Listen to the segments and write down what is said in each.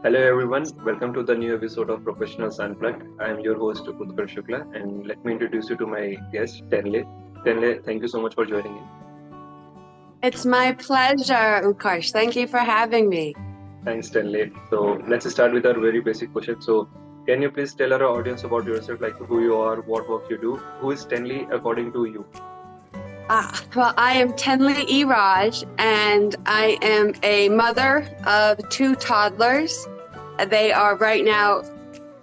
Hello everyone, welcome to the new episode of Professionals Unplugged. I am your host Utkarsh Shukla and let me introduce you to my guest Tenley. Tenley, thank you so much for joining in. It's my pleasure, Utkarsh. Thank you for having me. Thanks Tenley. So let's start with our very basic question. So can you please tell our audience about yourself, like who you are, what work you do? Who is Tenley according to you? Well, I am Tenley E Raj, and I am a mother of 2 toddlers. They are right now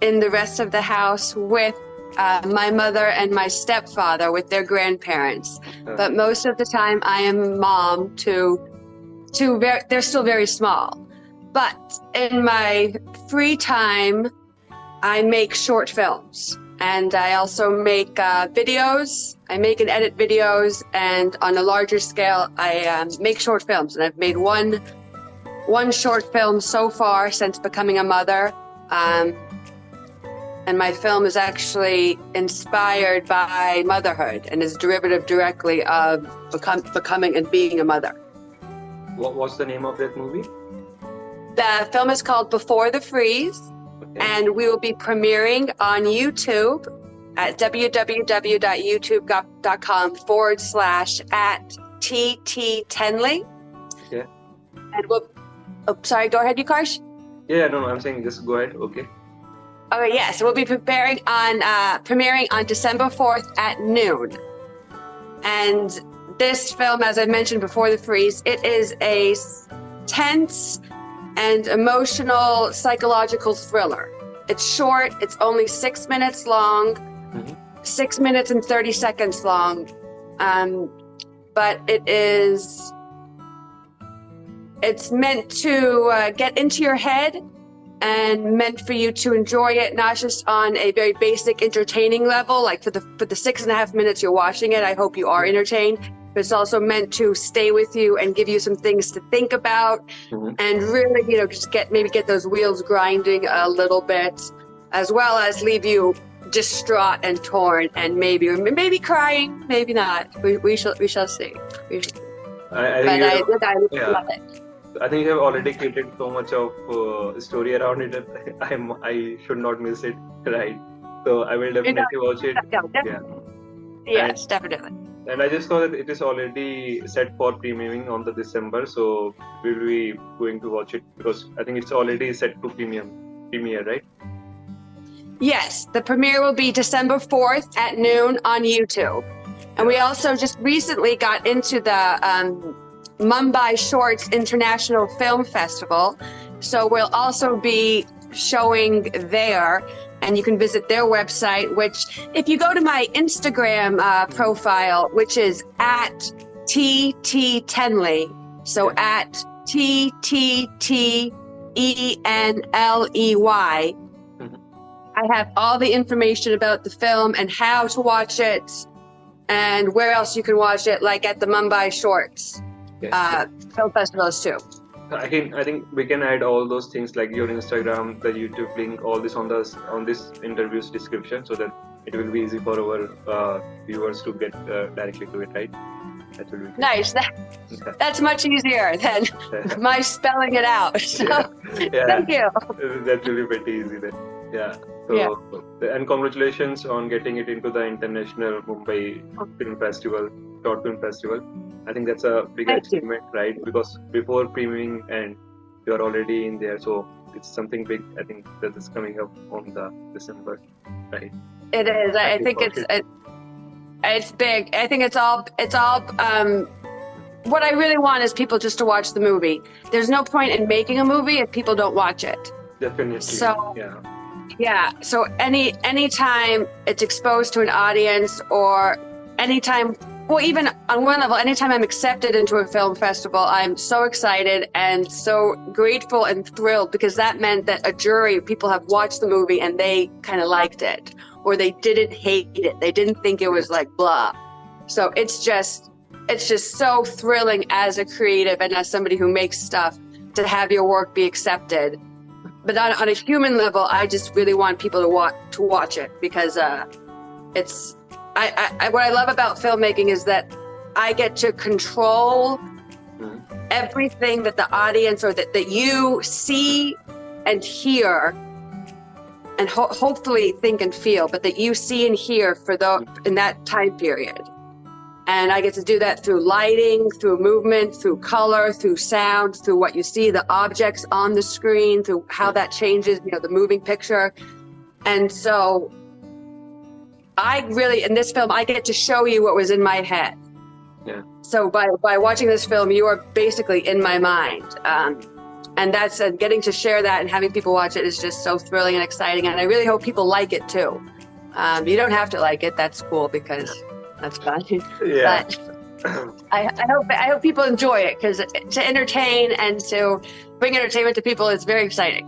in the rest of the house with my mother and my stepfather with their grandparents. But most of the time, I am mom to they're still very small. But in my free time, I make short films. And I also make videos. I make and edit videos, and on a larger scale, I make short films. And I've made one short film so far since becoming a mother. And my film is actually inspired by motherhood and is derivative directly of becoming and being a mother. What was the name of that movie? The film is called Before the Freeze. Okay. And we will be premiering on YouTube at www.youtube.com/@TT10ley. Yeah. And sorry, go ahead, Utkarsh. Yeah, no, I'm saying just go ahead. Okay. Okay, yes, we'll be premiering on December 4th at noon. And this film, as I mentioned, Before the Freeze, it is a tense and emotional psychological thriller. It's short, it's only 6 minutes long, 6 minutes and 30 seconds long. But it's meant to get into your head and meant for you to enjoy it, not just on a very basic entertaining level, like for the 6.5 minutes you're watching it, I hope you are entertained. But it's also meant to stay with you and give you some things to think about, and really, just get those wheels grinding a little bit, as well as leave you distraught and torn, and maybe crying, maybe not. We shall see. I love it. I think you have already created so much of story around it. I should not miss it, right? So I will definitely watch it. Yes, definitely. And I just saw that it is already set for premiering on the December, so we will be going to watch it because I think it's already set to premiere, right? Yes, the premiere will be December 4th at noon on YouTube. And we also just recently got into the Mumbai Shorts International Film Festival, so we'll also be showing there. And you can visit their website, which if you go to my Instagram profile, which is at TT10ley, so at TTTENLEY, I have all the information about the film and how to watch it and where else you can watch it, like at the Mumbai Shorts Film Festivals too. I think we can add all those things like your Instagram, the YouTube link, all this on this interview's description, so that it will be easy for our viewers to get directly to it, right? That will be good. Nice. That's much easier than my spelling it out. So, thank you. That will be pretty easy then. Yeah. So, and congratulations on getting it into the International Mumbai Film Festival, Short Film Festival. I think that's a big achievement, right? Because before premiering and you're already in there, so it's something big. I think that is coming up on the December, right? It is. I think it's big. I think it's all. What I really want is people just to watch the movie. There's no point in making a movie if people don't watch it. Definitely. So So anytime it's exposed to an audience, or anytime. Well, even on one level, anytime I'm accepted into a film festival, I'm so excited and so grateful and thrilled, because that meant that people have watched the movie and they kind of liked it, or they didn't hate it. They didn't think it was like blah. So it's just so thrilling as a creative and as somebody who makes stuff to have your work be accepted. But on a human level, I just really want people to watch it, because it's. What I love about filmmaking is that I get to control everything that the audience or that you see and hear, and hopefully think and feel, but that you see and hear in that time period. And I get to do that through lighting, through movement, through color, through sound, through what you see, the objects on the screen, through how that changes, the moving picture. And so in this film, I get to show you what was in my head. Yeah. So by watching this film, you are basically in my mind. And that's getting to share that and having people watch it is just so thrilling and exciting. And I really hope people like it too. You don't have to like it. That's cool because that's fun. Yeah. But I hope people enjoy it, because to entertain and to bring entertainment to people is very exciting.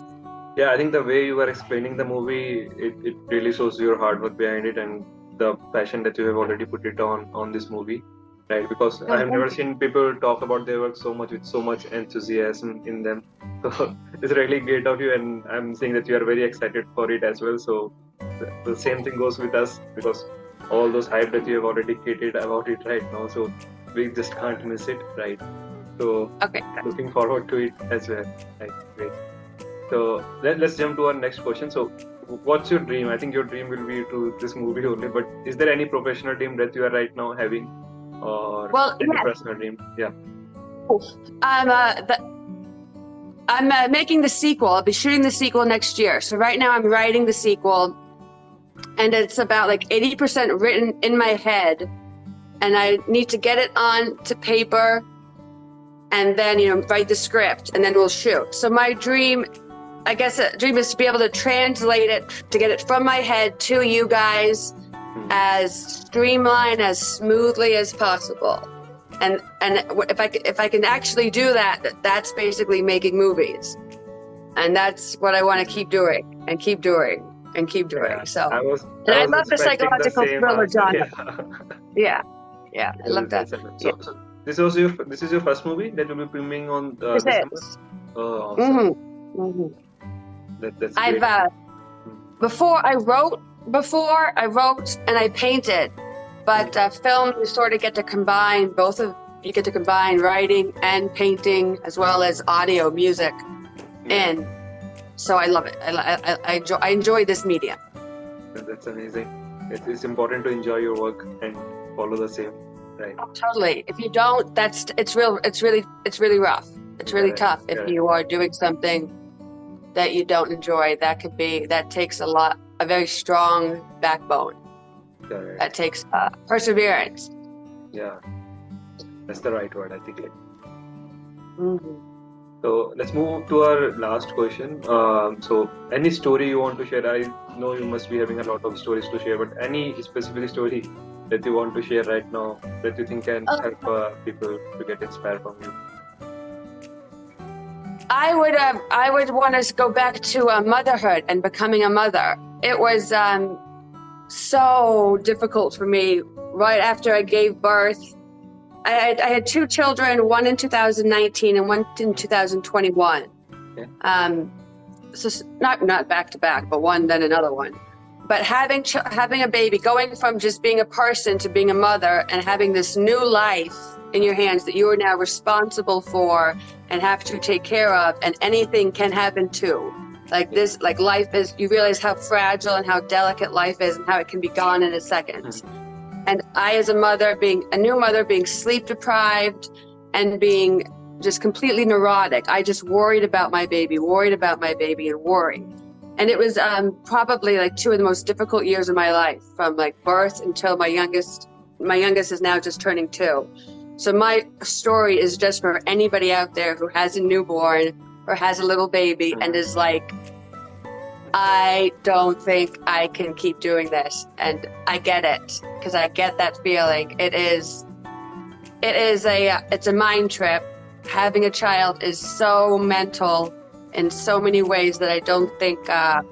Yeah, I think the way you were explaining the movie, it really shows your hard work behind it and the passion that you have already put it on this movie, right? Because I have never seen people talk about their work so much with so much enthusiasm in them. So it's really great of you, and I'm seeing that you are very excited for it as well. So the same thing goes with us, because all those hype that you have already created about it right now, so we just can't miss it, right? So looking forward to it as well. Right, great. So let's jump to our next question. So what's your dream? I think your dream will be to this movie only, but is there any professional dream that you are right now having, or any personal dream? Yeah. I'm making the sequel. I'll be shooting the sequel next year. So right now I'm writing the sequel, and it's about like 80% written in my head, and I need to get it on to paper, and then write the script, and then we'll shoot. So my dream, I guess a dream, is to be able to translate it, to get it from my head to you guys as streamlined, as smoothly as possible. And if I can actually do that, that's basically making movies. And that's what I want to keep doing and keep doing and keep doing. Yeah, so I love the psychological thriller genre. Yeah, I love that. So this is your first movie that you'll be filming on this December? is. Oh, awesome. That's great. Before I wrote and I painted, but film, you sort of get to combine you get to combine writing and painting as well as audio, music, and so I love it. I enjoy this medium. That's amazing. It's important to enjoy your work and follow the same, right? Oh, totally. If you don't, it's really rough. It's really tough if you are doing something that you don't enjoy. That takes a very strong backbone. Correct. That takes perseverance. Yeah, that's the right word, I think. Mm-hmm. So let's move to our last question. So any story you want to share? I know you must be having a lot of stories to share, but any specific story that you want to share right now that you think can help people to get inspired from you? I would want to go back to motherhood and becoming a mother. It was so difficult for me right after I gave birth. I had two children, one in 2019 and one in 2021. Okay. So not back to back, but one then another one. But having a baby, going from just being a person to being a mother, and having this new life in your hands that you are now responsible for and have to take care of, and anything can happen too. Like this, like life is, you realize how fragile and how delicate life is and how it can be gone in a second. Mm-hmm. And I, as a mother, being a new mother, being sleep deprived and being just completely neurotic, I just worried about my baby and worried. And it was probably like two of the most difficult years of my life, from like birth until my youngest is now just turning 2. So my story is just for anybody out there who has a newborn or has a little baby and is like, I don't think I can keep doing this. And I get it, because I get that feeling. It's a mind trip. Having a child is so mental in so many ways that I don't think, I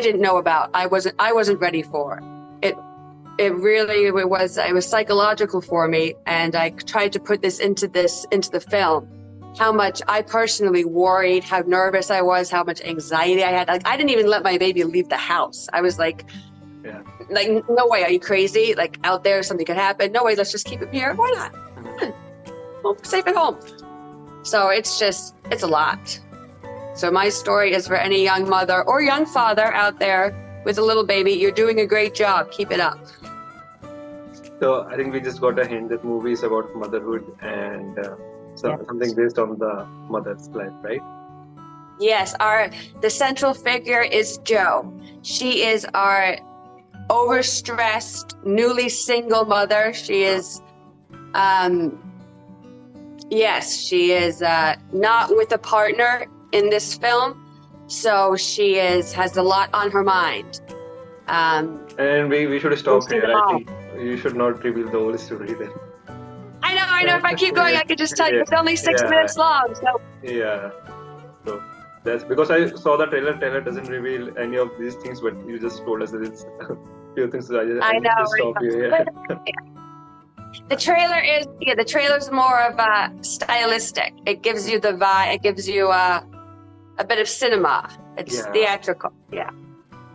didn't know about. I wasn't ready for it. It was psychological for me. And I tried to put this into the film. How much I personally worried, how nervous I was, how much anxiety I had. Like, I didn't even let my baby leave the house. I was like, no way, are you crazy? Like, out there, something could happen. No way, let's just keep him here. Why not? Well, safe at home. So it's a lot. So my story is for any young mother or young father out there with a little baby. You're doing a great job. Keep it up. So I think we just got a hint that movie is about motherhood and something based on the mother's life, right? Yes, the central figure is Jo. She is our overstressed, newly single mother. She is, she is not with a partner in this film, so she has a lot on her mind. And we should stop here. I think you should not reveal the whole story then. I know. If I keep going, I could just tell you. It's only 6 minutes long. So yeah. So that's because I saw the trailer. Trailer doesn't reveal any of these things, but you just told us that it's a few things. So I know. To stop you. The trailer's more of a stylistic. It gives you the vibe. It gives you a bit of cinema. It's theatrical. Yeah.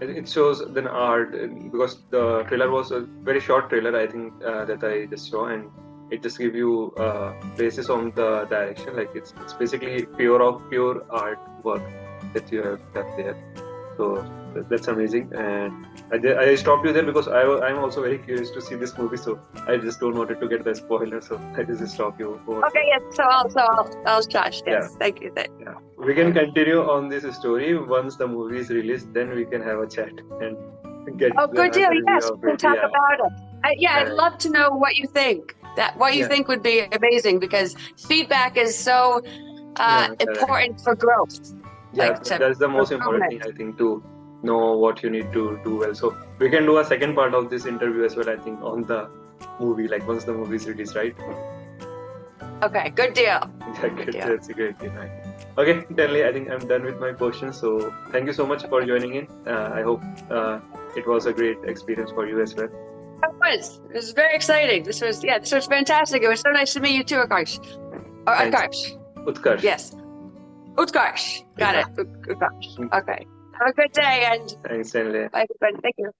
It shows an art because the trailer was a very short trailer. I think that I just saw, and it just gives you basis on the direction. Like it's basically pure art work that you have done there. So that's amazing. And I stopped you there because I'm also very curious to see this movie. So I just don't want to get the spoiler. So I just stop you. Okay, yes. So I'll judge. Yes, thank you. Yeah, we can continue on this story once the movie is released. Then we can have a chat and get. Oh, good deal. Yes, we can talk about it. I'd love to know what you think. What you think would be amazing, because feedback is so important for growth. Yeah, that's the most important thing, I think, to know what you need to do well. So we can do a second part of this interview as well, I think, on the movie, like once the movie is released, right? Okay, good deal. Yeah, good. That's a great deal. Okay, Tenley, I think I'm done with my questions. So thank you so much for joining in. I hope it was a great experience for you as well. It was very exciting. This was fantastic. It was so nice to meet you too, Utkarsh. Utkarsh. Yes. Utkarsh. Got it. Utkarsh. Okay. Have a good day and thanks, Tenley. bye everybody. Thank you.